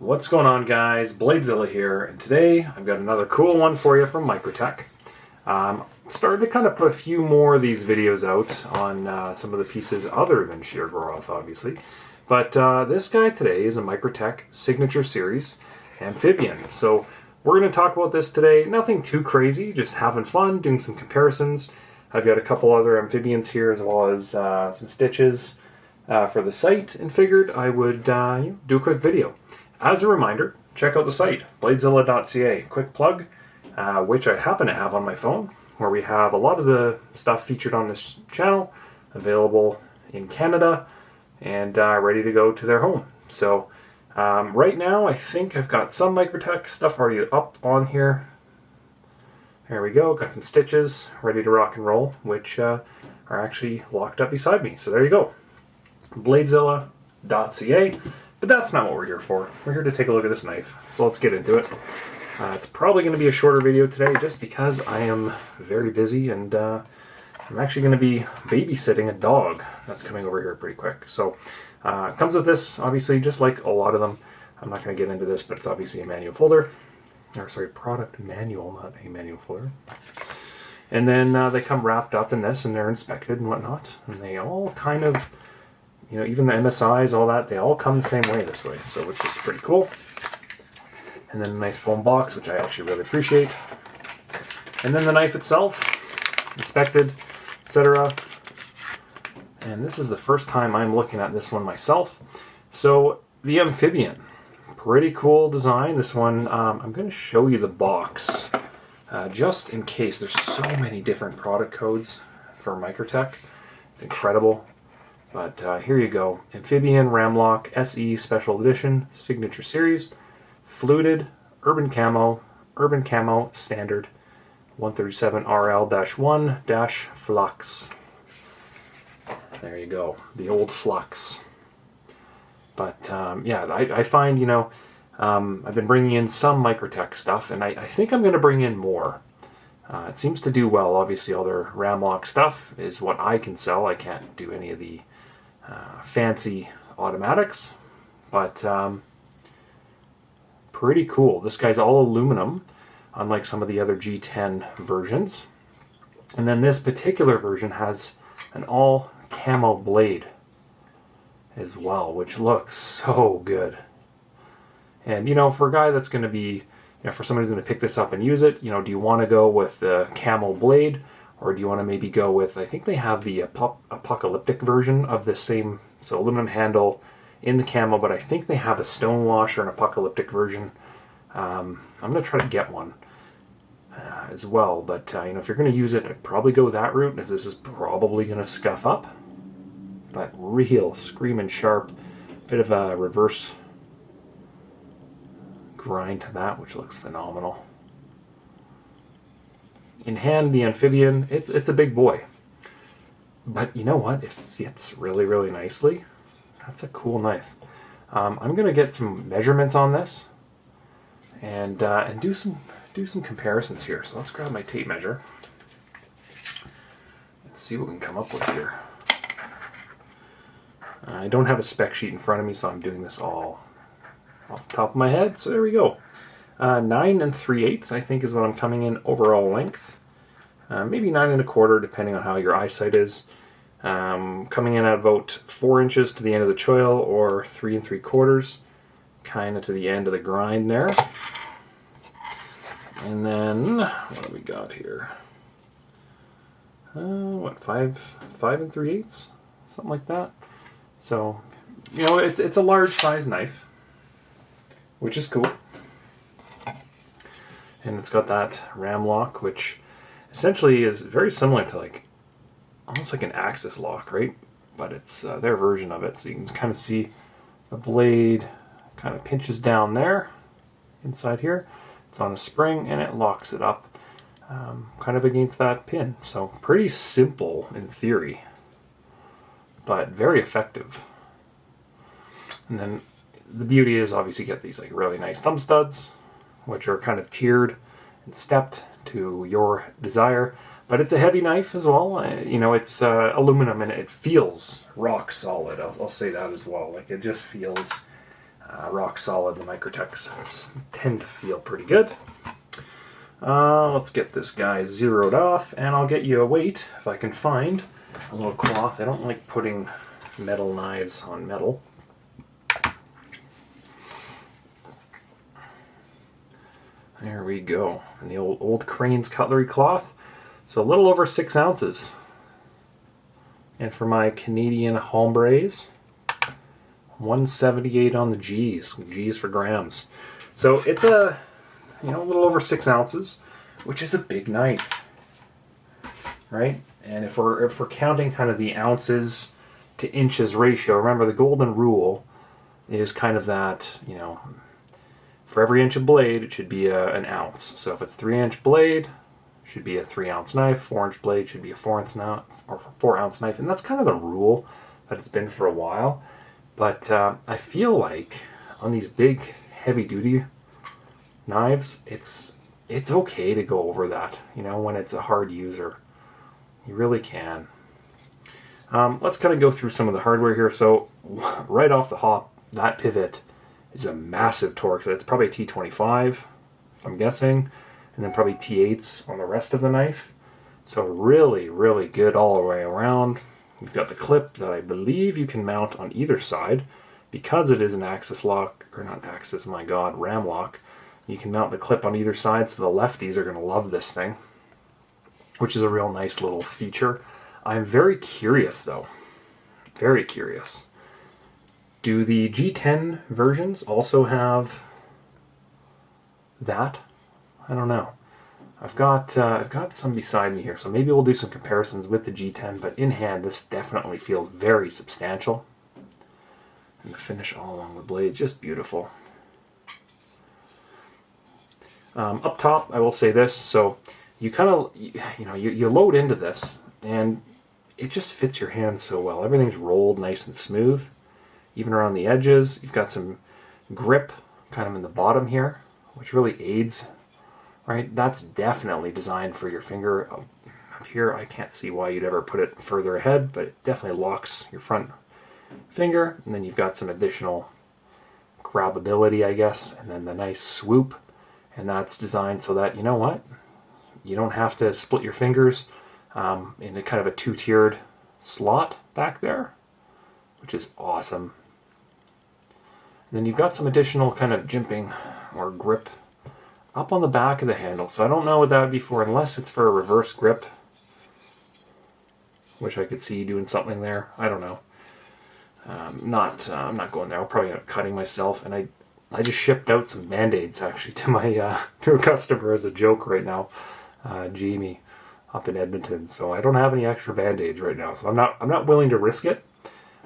What's going on, guys? BladeZilla here, and today I've got another cool one for you from Microtech. Started to kind of put a few more of these videos out on some of the pieces other than sheer grow-off, obviously. But this guy today is a Microtech Signature Series Amphibian. So we're going to talk about this today. Nothing too crazy, just having fun, doing some comparisons. I've got a couple other amphibians here, as well as some stitches for the site, and figured I would do a quick video. As a reminder, check out the site, Bladezilla.ca. Quick plug, which I happen to have on my phone, where we have a lot of the stuff featured on this channel available in Canada and ready to go to their home. So right now, I think I've got some Microtech stuff already up on here. There we go, got some stitches ready to rock and roll, which are actually locked up beside me. So there you go, Bladezilla.ca. But that's not what we're here for. We're here to take a look at this knife. So let's get into it. It's probably going to be a shorter video today just because I am very busy, and I'm actually going to be babysitting a dog that's coming over here pretty quick. So it comes with this, obviously, just like a lot of them. I'm not going to get into this, but it's obviously a manual folder. Or sorry, product manual, not a manual folder. And then they come wrapped up in this, and they're inspected and whatnot. And they all kind of, you know, even the MSIs, all that, they all come the same way this way, so which is pretty cool. And then a nice foam box, which I actually really appreciate. And then the knife itself, inspected, etc. And this is the first time I'm looking at this one myself. So the Amphibian, pretty cool design. This one, I'm going to show you the box, just in case. There's so many different product codes for Microtech. It's incredible. But here you go. Amphibian Ramlock SE Special Edition Signature Series, Fluted, Urban Camo Standard 137RL-1-Flux. There you go, the old Flux. But yeah, I find, you know, I've been bringing in some Microtech stuff, and I think I'm going to bring in more. It seems to do well. Obviously, all their Ramlock stuff is what I can sell. I can't do any of the fancy automatics, but pretty cool. This guy's all aluminum, unlike some of the other G10 versions. And then this particular version has an all camo blade as well, which looks so good. And you know, for a guy that's going to be, you know, for somebody who's going to pick this up and use it, you know, do you want to go with the camo blade, or do you want to maybe go with, I think they have the apocalyptic version of the same, so aluminum handle in the camo, but I think they have a stonewash or an apocalyptic version. I'm going to try to get one as well, but you know, if you're going to use it, I'd probably go that route, as this is probably going to scuff up. But real screaming sharp, bit of a reverse grind to that, which looks phenomenal. In hand, the Amphibian, it's a big boy. But you know what? It fits really, really nicely. That's a cool knife. I'm gonna get some measurements on this and do some comparisons here. So let's grab my tape measure. Let's see what we can come up with here. I don't have a spec sheet in front of me, so I'm doing this all off the top of my head. So there we go. 9 3/8 I think is what I'm coming in overall length. Maybe 9 1/4, depending on how your eyesight is. Coming in at about 4 inches to the end of the choil, or 3 3/4, kind of to the end of the grind there. And then what do we got here? What, 5 3/8, something like that. So, you know, it's a large size knife, which is cool. And it's got that ram lock, which essentially is very similar to, like, almost like an axis lock, right? But it's their version of it. So you can kind of see the blade kind of pinches down there, inside here. It's on a spring, and it locks it up kind of against that pin. So pretty simple in theory, but very effective. And then the beauty is, obviously, you get these like really nice thumb studs, which are kind of tiered and stepped to your desire. But it's a heavy knife as well. You know, it's aluminum, and it feels rock solid. I'll say that as well. Like, it just feels rock solid. The Microtechs tend to feel pretty good. Let's get this guy zeroed off, and I'll get you a weight if I can find a little cloth. I don't like putting metal knives on metal. There we go. And the old Crane's cutlery cloth. So a little over 6 ounces. And for my Canadian hombres, 178 on the G's. G's for grams. So it's a little over 6 ounces, which is a big knife, right? And if we're counting kind of the ounces to inches ratio, remember the golden rule is kind of that, for every inch of blade, it should be an ounce. So if it's 3-inch blade, it should be a 3-ounce knife. 4-inch blade should be a 4-ounce knife. And that's kind of the rule that it's been for a while. But I feel like on these big, heavy-duty knives, it's okay to go over that. When it's a hard user, you really can. Let's kind of go through some of the hardware here. So right off the hop, that pivot is a massive torque. So it's probably a T25, if I'm guessing, and then probably T8s on the rest of the knife. So really, really good all the way around. You've got the clip that I believe you can mount on either side because it is an axis lock, or not axis, my god, ram lock. You can mount the clip on either side, so the lefties are going to love this thing, which is a real nice little feature. I'm very curious though, very curious. Do the G10 versions also have that? I don't know. I've got some beside me here, so maybe we'll do some comparisons with the G10, but in hand this definitely feels very substantial. And the finish all along the blade is just beautiful. Up top, I will say this, so you kind of, you load into this, and it just fits your hand so well. Everything's rolled nice and smooth, even around the edges. You've got some grip kind of in the bottom here, which really aids, right? That's definitely designed for your finger. Up here, I can't see why you'd ever put it further ahead, but it definitely locks your front finger. And then you've got some additional grabability, I guess, and then the nice swoop. And that's designed so that, you know what? You don't have to split your fingers in a kind of a 2-tiered slot back there, which is awesome. And then you've got some additional kind of jimping or grip up on the back of the handle. So I don't know what that would be for, unless it's for a reverse grip. Wish I could see you doing something there. I don't know. I'm not going there. I'll probably end up cutting myself. And I just shipped out some Band-Aids actually to my to a customer as a joke right now, Jamie, up in Edmonton. So I don't have any extra Band-Aids right now. So I'm not willing to risk it.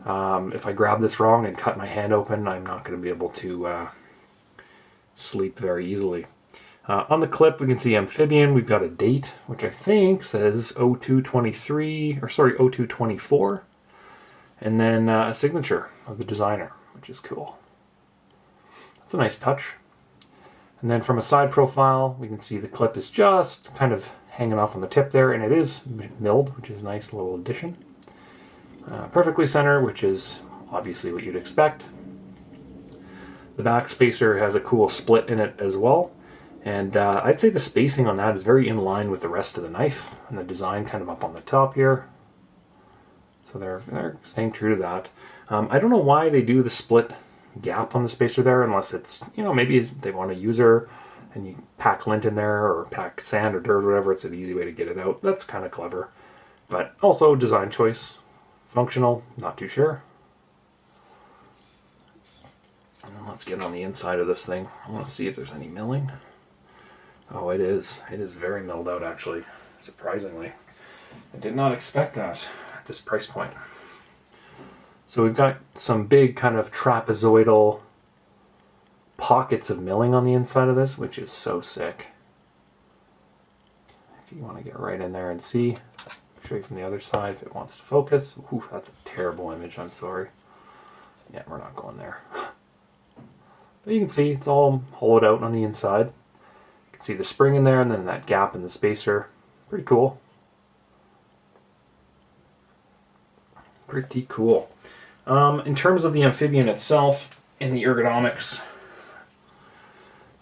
If I grab this wrong and cut my hand open, I'm not going to be able to sleep very easily. On the clip, we can see Amphibian. We've got a date, which I think says 0223, or sorry, 0224, and then a signature of the designer, which is cool. That's a nice touch. And then from a side profile, we can see the clip is just kind of hanging off on the tip there, and it is milled, which is a nice little addition. Perfectly center, which is obviously what you'd expect. The back spacer has a cool split in it as well. And I'd say the spacing on that is very in line with the rest of the knife, and the design kind of up on the top here. So they're staying true to that. I don't know why they do the split gap on the spacer there, unless it's, maybe they want a user and you pack lint in there, or pack sand or dirt or whatever. It's an easy way to get it out. That's kind of clever. But also design choice. Functional, not too sure. And then let's get on the inside of this thing. I want to see if there's any milling. Oh, it is. It is very milled out, actually, surprisingly. I did not expect that at this price point. So we've got some big kind of trapezoidal pockets of milling on the inside of this, which is so sick. If you want to get right in there and see, show you from the other side if it wants to focus. Ooh, that's a terrible image, I'm sorry. Yeah, we're not going there. But you can see it's all hollowed out on the inside. You can see the spring in there, and then that gap in the spacer. Pretty cool. Pretty cool. In terms of the Amphibian itself, in the ergonomics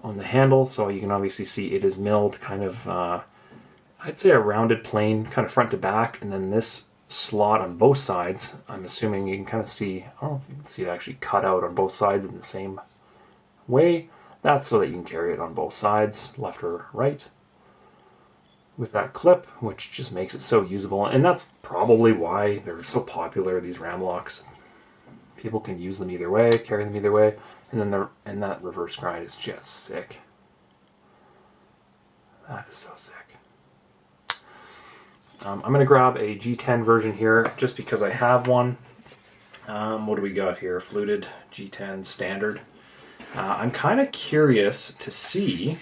on the handle. So you can obviously see it is milled kind of, I'd say a rounded plane, kind of front to back, and then this slot on both sides, I'm assuming you can kind of see, I don't know if you can see it actually cut out on both sides in the same way. That's so that you can carry it on both sides, left or right, with that clip, which just makes it so usable. And that's probably why they're so popular, these ram locks. People can use them either way, carry them either way, and then that reverse grind is just sick. That is so sick. I'm going to grab a G10 version here just because I have one. What do we got here? Fluted G10 standard. I'm kind of curious to see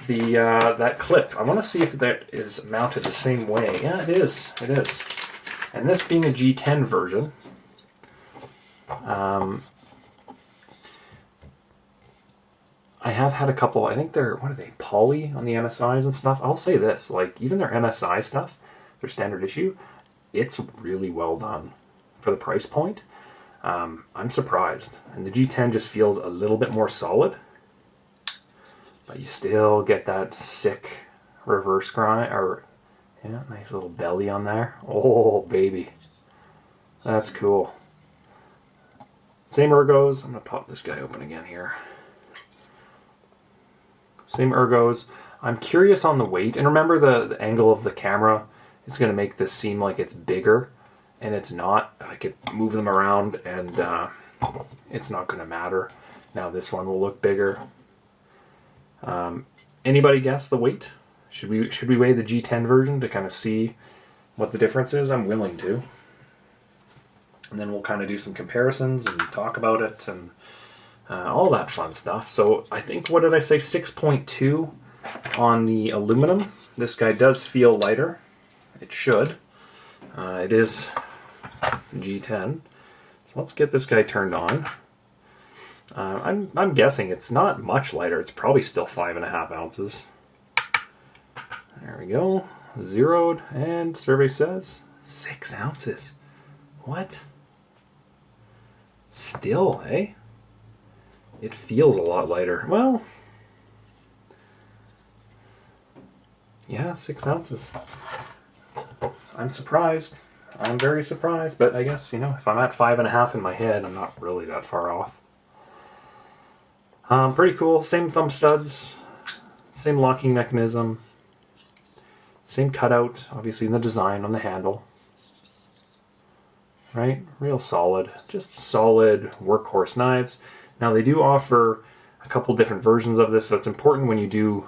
the that clip. I want to see if that is mounted the same way. Yeah, it is. It is. And this being a G10 version, I have had a couple, I think they're, what are they, poly on the MSIs and stuff. I'll say this, like, even their MSI stuff, their standard issue, it's really well done for the price point. I'm surprised. And the G10 just feels a little bit more solid, but you still get that sick reverse grind, or, yeah, nice little belly on there. Oh, baby. That's cool. Same ergos. I'm going to pop this guy open again here. Same ergos. I'm curious on the weight, and remember the angle of the camera is going to make this seem like it's bigger, and it's not. I could move them around and it's not going to matter. Now this one will look bigger. Anybody guess the weight? Should we weigh the G10 version to kind of see what the difference is? I'm willing to. And then we'll kind of do some comparisons and talk about it and all that fun stuff. So I think, what did I say, 6.2 on the aluminum. This guy does feel lighter. It should. It is G10. So let's get this guy turned on. I'm guessing it's not much lighter. It's probably still 5.5 ounces. There we go. Zeroed, and survey says 6 ounces. What? Still, eh? It feels a lot lighter. Well, yeah, 6 ounces. I'm surprised. I'm very surprised, but I guess, you know, if I'm at 5.5 in my head, I'm not really that far off. Pretty cool. Same thumb studs, same locking mechanism, same cutout, obviously in the design on the handle. Right? Real solid. Just solid workhorse knives. Now they do offer a couple different versions of this, so it's important when you do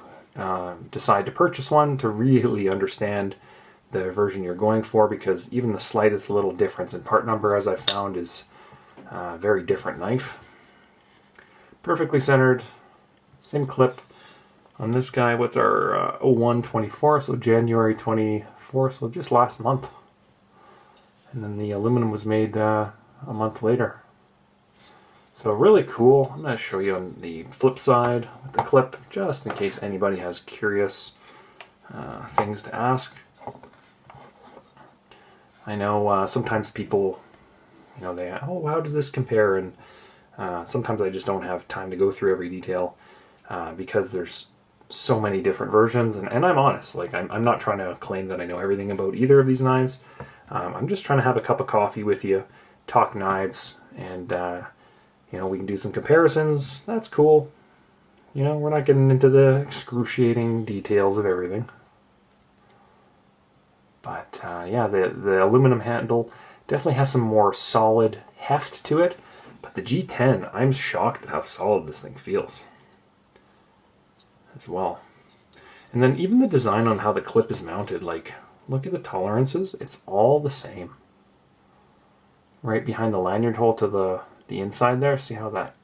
decide to purchase one to really understand the version you're going for, because even the slightest little difference in part number, as I found, is a very different knife. Perfectly centered, same clip on this guy. What's our 01/24, so January 24, so just last month. And then the aluminum was made a month later. So really cool. I'm going to show you on the flip side with the clip, just in case anybody has curious things to ask. I know sometimes people, you know, they, oh, how does this compare? And sometimes I just don't have time to go through every detail because there's so many different versions. And I'm honest, like I'm not trying to claim that I know everything about either of these knives. I'm just trying to have a cup of coffee with you, talk knives, and you know, we can do some comparisons. That's cool. You know, we're not getting into the excruciating details of everything. But yeah, the aluminum handle definitely has some more solid heft to it. But the G10, I'm shocked at how solid this thing feels as well. And then even the design on how the clip is mounted, like, look at the tolerances. It's all the same. Right behind the lanyard hole to the inside there. See how that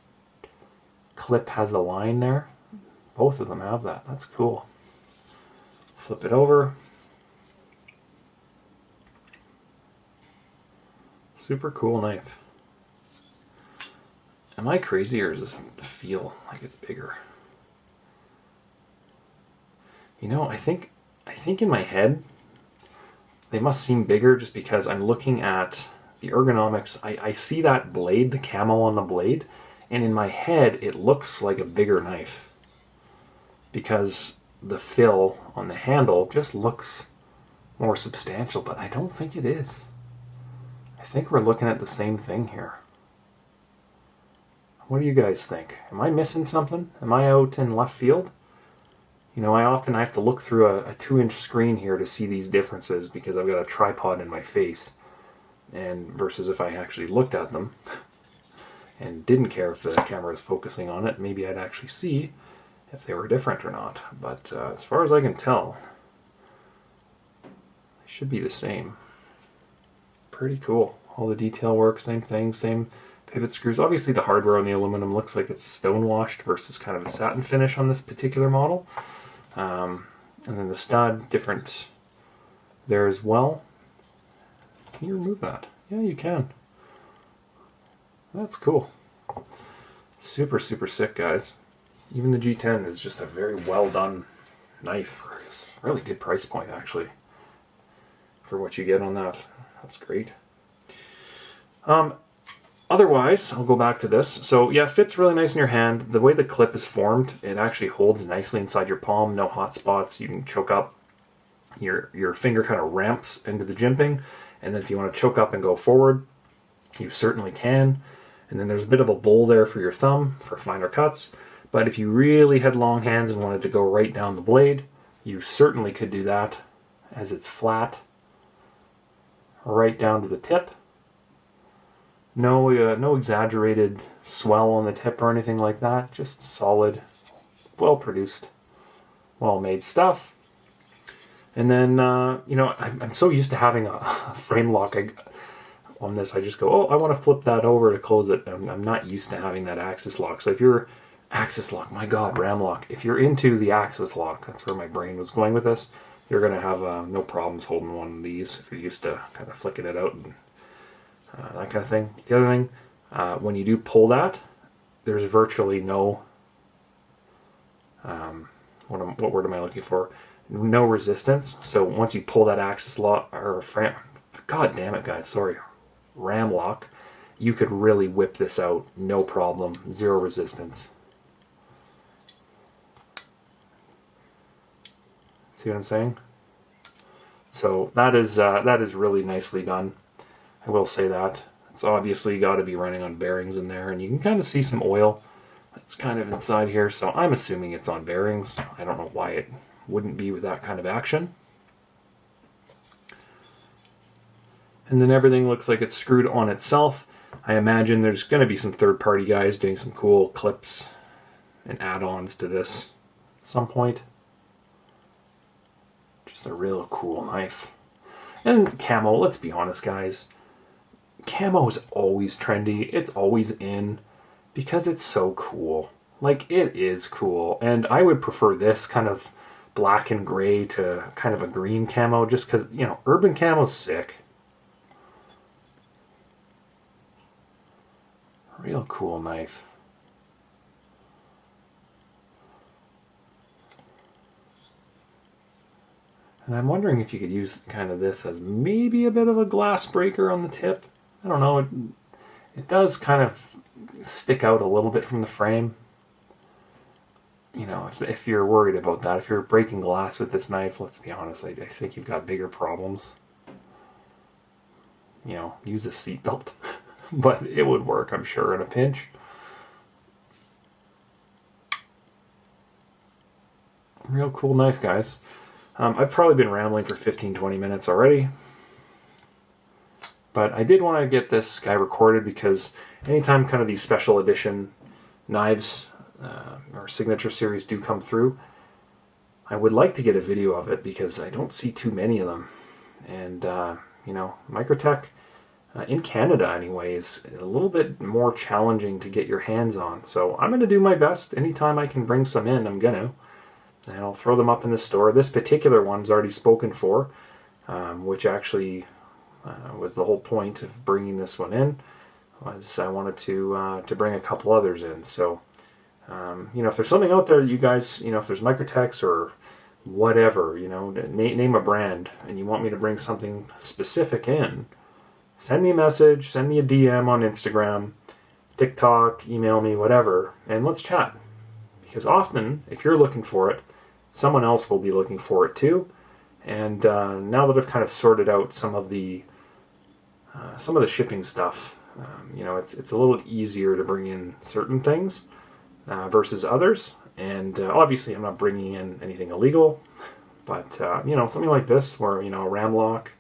clip has the line there? Both of them have that. That's cool. Flip it over. Super cool knife. Am I crazy, or does this feel like it's bigger? You know, I think in my head they must seem bigger just because I'm looking at the ergonomics, I see that blade, the camo on the blade, and in my head it looks like a bigger knife because the fill on the handle just looks more substantial, but I don't think it is. I think we're looking at the same thing here. What do you guys think? Am I missing something? Am I out in left field? You know, I often have to look through a 2-inch screen here to see these differences because I've got a tripod in my face. And versus if I actually looked at them and didn't care if the camera is focusing on it, maybe I'd actually see if they were different or not. But as far as I can tell, they should be the same. Pretty cool. All the detail work, same thing, same pivot screws. Obviously the hardware on the aluminum looks like it's stone washed versus kind of a satin finish on this particular model. And then the stud, different there as well. Can you remove that? Yeah, you can. That's cool. Super, super sick, guys. Even the G10 is just a very well done knife. It's a really good price point, actually, for what you get on that. That's great. Otherwise, I'll go back to this. So yeah, it fits really nice in your hand. The way the clip is formed, it actually holds nicely inside your palm. No hot spots. You can choke up. Your finger kind of ramps into the jimping. And then if you want to choke up and go forward, you certainly can. And then there's a bit of a bowl there for your thumb for finer cuts. But if you really had long hands and wanted to go right down the blade, you certainly could do that as it's flat right down to the tip. No exaggerated swell on the tip or anything like that. Just solid, well-produced, well-made stuff. And then, you know, I'm so used to having a frame lock on this. I just go, oh, I want to flip that over to close it. I'm not used to having that axis lock. So if you're axis lock, my God, ram lock. If you're into the axis lock, that's where my brain was going with this. You're going to have no problems holding one of these if you're used to kind of flicking it out and that kind of thing. The other thing, when you do pull that, there's virtually no, what word am I looking for? No resistance. So once you pull that axis lock or frame, God damn it, guys, sorry, ram lock, you could really whip this out, no problem, zero resistance. See what I'm saying? So that is really nicely done. I will say that. It's obviously got to be running on bearings in there, and you can kind of see some oil that's kind of inside here, so I'm assuming it's on bearings. I don't know why it wouldn't be with that kind of action. And then everything looks like it's screwed on itself. I imagine there's going to be some third-party guys doing some cool clips and add-ons to this at some point. Just a real cool knife. And camo, let's be honest, guys. Camo is always trendy. It's always in because it's so cool. Like, it is cool. And I would prefer this kind of black and gray to kind of a green camo just because, you know, urban camo's sick. Real cool knife. And I'm wondering if you could use kind of this as maybe a bit of a glass breaker on the tip. I don't know, it does kind of stick out a little bit from the frame. You know, if you're worried about that, if you're breaking glass with this knife, let's be honest, I think you've got bigger problems. You know, use a seatbelt. But it would work, I'm sure, in a pinch. Real cool knife, guys. I've probably been rambling for 15-20 minutes already. But I did want to get this guy recorded because anytime kind of these special edition knives or signature series do come through, I would like to get a video of it because I don't see too many of them. And, you know, Microtech, in Canada anyway, is a little bit more challenging to get your hands on. So I'm going to do my best. Anytime I can bring some in, I'm going to. And I'll throw them up in the store. This particular one's already spoken for, which actually was the whole point of bringing this one in. Was I wanted to bring a couple others in. So, you know, if there's something out there that you guys, you know, if there's Microtechs or whatever, you know, name a brand, and you want me to bring something specific in, send me a message, send me a DM on Instagram, TikTok, email me, whatever, and let's chat. Because often, if you're looking for it, someone else will be looking for it too. And now that I've kind of sorted out some of the shipping stuff, you know, it's a little easier to bring in certain things versus others. And obviously, I'm not bringing in anything illegal, but you know, something like this, where, you know, a ram lock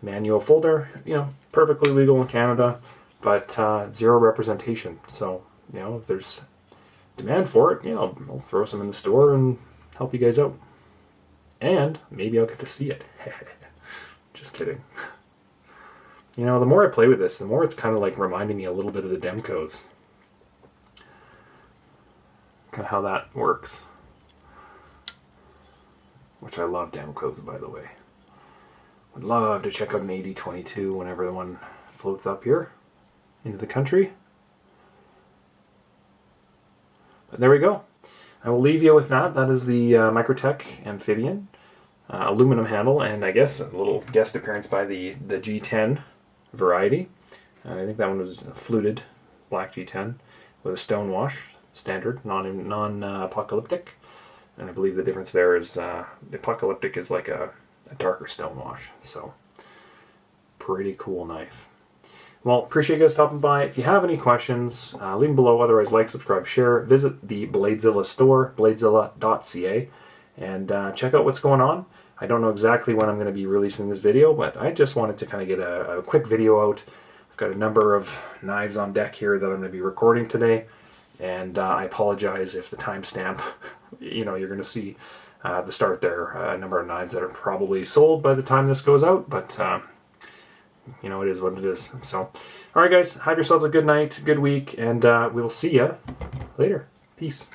manual folder, you know, perfectly legal in Canada, but zero representation. So, you know, if there's demand for it, you know, I'll throw some in the store and help you guys out. And maybe I'll get to see it. Just kidding. You know, the more I play with this, the more it's kind of like reminding me a little bit of the Demcos. Kind of how that works. Which I love Demcos, by the way. Would love to check out an 8022 whenever the one floats up here into the country. But there we go. I will leave you with that. That is the Microtech Amphibian aluminum handle, and I guess a little guest appearance by the G10 variety. I think that one was a fluted black G10 with a stone wash, standard, non-apocalyptic. And I believe the difference there is the apocalyptic is like a darker stone wash. So, pretty cool knife. Well, appreciate you guys stopping by. If you have any questions, leave them below. Otherwise, like, subscribe, share. Visit the BladeZilla store, bladezilla.ca, and check out what's going on. I don't know exactly when I'm going to be releasing this video, but I just wanted to kind of get a quick video out. I've got a number of knives on deck here that I'm going to be recording today, and I apologize if the timestamp, you know, you're going to see the start there, a number of knives that are probably sold by the time this goes out, but you know, it is what it is. So, all right, guys, have yourselves a good night, good week, and we will see you later. Peace.